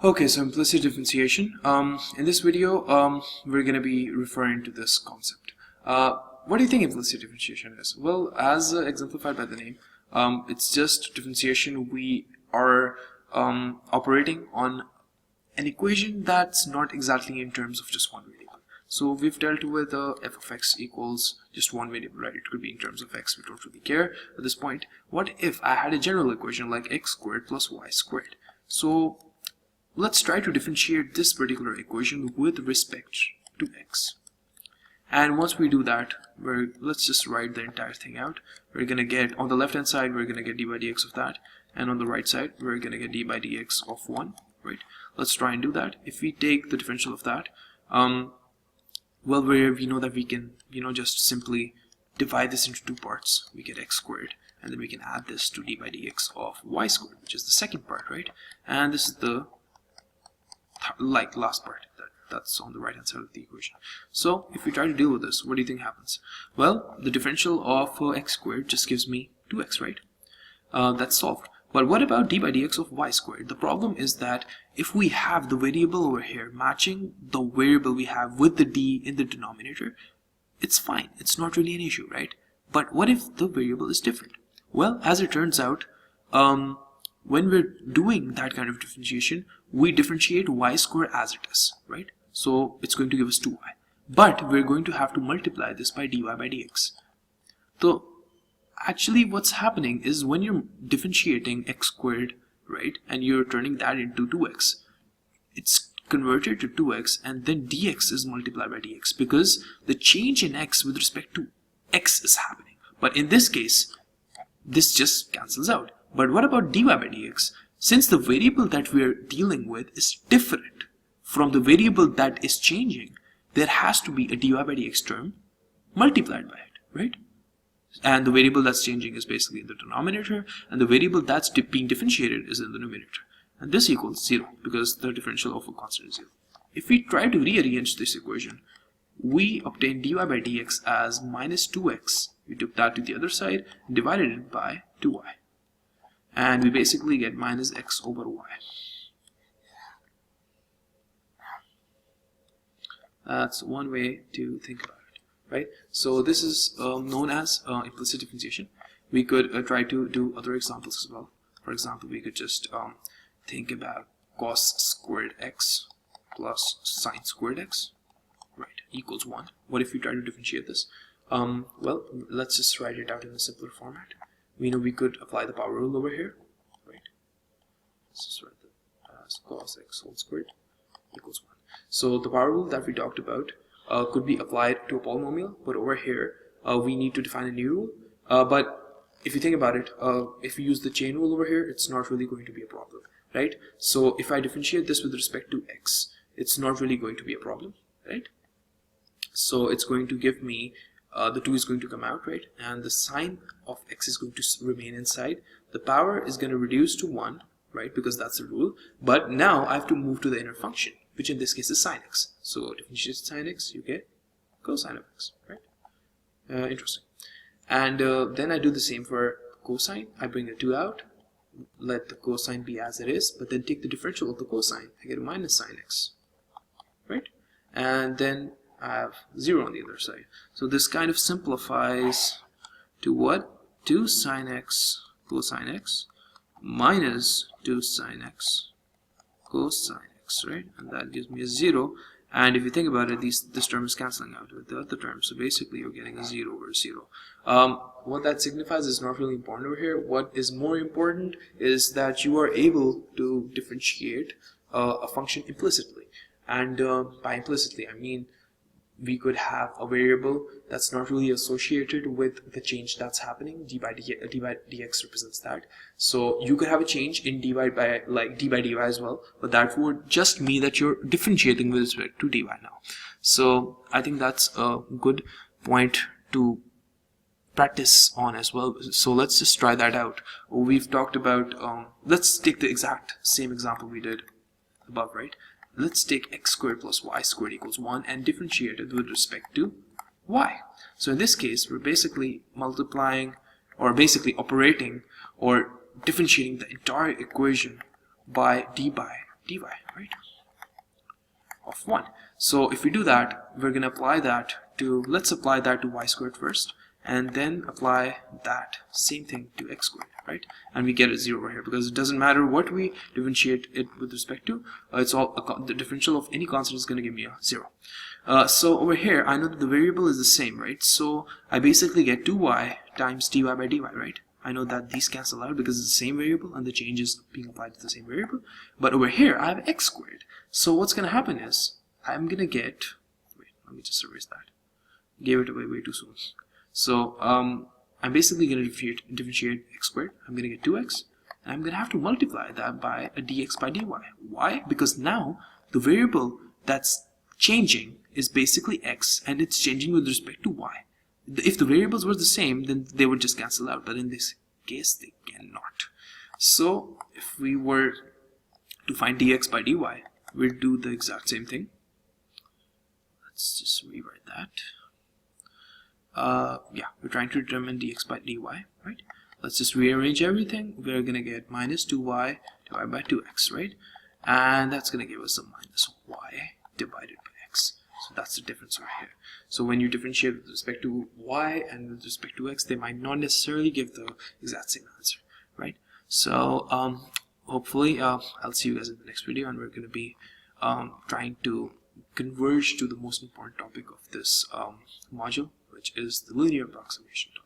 Okay, so implicit differentiation. In this video, we're going to be referring to this concept. What do you think implicit differentiation is? Well, as exemplified by the name, it's just differentiation. We are operating on an equation that's not exactly in terms of just one variable. So we've dealt with f of x equals just one variable, right? It could be in terms of x, we don't really care at this point. What if I had a general equation like x squared plus y squared? So let's try to differentiate this particular equation with respect to x. And once we do that, let's just write the entire thing out. We're going to get, on the left hand side, we're going to get d by dx of that. And on the right side, we're going to get d by dx of 1, right? Let's try and do that. If we take the differential of that, well, we know that we can, just simply divide this into two parts. We get x squared. And then we can add this to d by dx of y squared, which is the second part, right? And this is the last part that's on the right hand side of the equation. So if we try to deal with this, what do you think happens? Well, the differential of x squared just gives me 2x, right? That's solved. But what about d by dx of y squared? The problem is that if we have the variable over here matching the variable we have with the d in the denominator, it's fine. It's not really an issue, right? But what if the variable is different? Well, as it turns out, when we're doing that kind of differentiation, we differentiate y squared as it is, right? So it's going to give us 2y. But we're going to have to multiply this by dy by dx. So actually what's happening is when you're differentiating x squared, right, and you're turning that into 2x, it's converted to 2x and then dx is multiplied by dx because the change in x with respect to x is happening. But in this case, this just cancels out. But what about dy by dx? Since the variable that we are dealing with is different from the variable that is changing, there has to be a dy by dx term multiplied by it, right? And the variable that's changing is basically in the denominator, and the variable that's being differentiated is in the numerator. And this equals 0 because the differential of a constant is 0. If we try to rearrange this equation, we obtain dy by dx as minus 2x. We took that to the other side and divided it by 2y. And we basically get minus x over y. That's one way to think about it, right? So this is known as implicit differentiation. We could try to do other examples as well. For example, we could just think about cos squared x plus sine squared x, right, equals 1. What if we try to differentiate this? Well, let's just write it out in a simpler format. We know we could apply the power rule over here, right? Let's just write that as cos x whole squared equals 1. So the power rule that we talked about could be applied to a polynomial, but over here we need to define a new rule. But if you think about it, if we use the chain rule over here, it's not really going to be a problem, right? So if I differentiate this with respect to x, it's not really going to be a problem, right? So it's going to give me the 2 is going to come out, right? And the sign of x is going to remain inside. The power is going to reduce to 1, right? Because that's the rule. But now I have to move to the inner function, which in this case is sine x. So differentiate sine x, you get cosine of x, right? Interesting. And then I do the same for cosine. I bring the 2 out, let the cosine be as it is, but then take the differential of the cosine. I get a minus sine x, right? And then I have 0 on the other side. So this kind of simplifies to what? 2 sine x cosine x minus 2 sine x cosine x, right? And that gives me a 0. And if you think about it, this term is cancelling out with the other term. So basically you're getting a 0 over 0. What that signifies is not really important over here. What is more important is that you are able to differentiate a function implicitly. And by implicitly, I mean we could have a variable that's not really associated with the change that's happening. D by dx represents that. So you could have a change in d by dy as well, but that would just mean that you're differentiating with respect to dy now. So I think that's a good point to practice on as well. So let's just try that out. We've talked about, let's take the exact same example we did above, right? Let's take x squared plus y squared equals 1 and differentiate it with respect to y. So in this case, we're basically multiplying, or basically operating or differentiating the entire equation by d by dy, right, of 1. So if we do that, we're going to apply that to, let's apply that to y squared first, and then apply that same thing to x squared, right? And we get a 0 over here, because it doesn't matter what we differentiate it with respect to, it's all the differential of any constant is going to give me a 0. So over here, I know that the variable is the same, right? So I basically get 2y times dy by dy, right? I know that these cancel out because it's the same variable and the change is being applied to the same variable. But over here, I have x squared. So what's going to happen is, I'm going to get, wait, let me just erase that. Gave it away way too soon. So I'm basically going to differentiate x squared. I'm going to get 2x, and I'm going to have to multiply that by a dx by dy. Why? Because now the variable that's changing is basically x, and it's changing with respect to y. If the variables were the same, then they would just cancel out, but in this case they cannot. So if we were to find dx by dy, we'd do the exact same thing. Let's just rewrite that. Yeah, we're trying to determine dx by dy, right? Let's just rearrange everything. We're gonna get minus 2y divided by 2x, right? And that's gonna give us a minus y divided by x. So that's the difference right here. So when you differentiate with respect to y and with respect to x, they might not necessarily give the exact same answer, right? So hopefully I'll see you guys in the next video, and we're going to be trying to converge to the most important topic of this module, which is the linear approximation topic.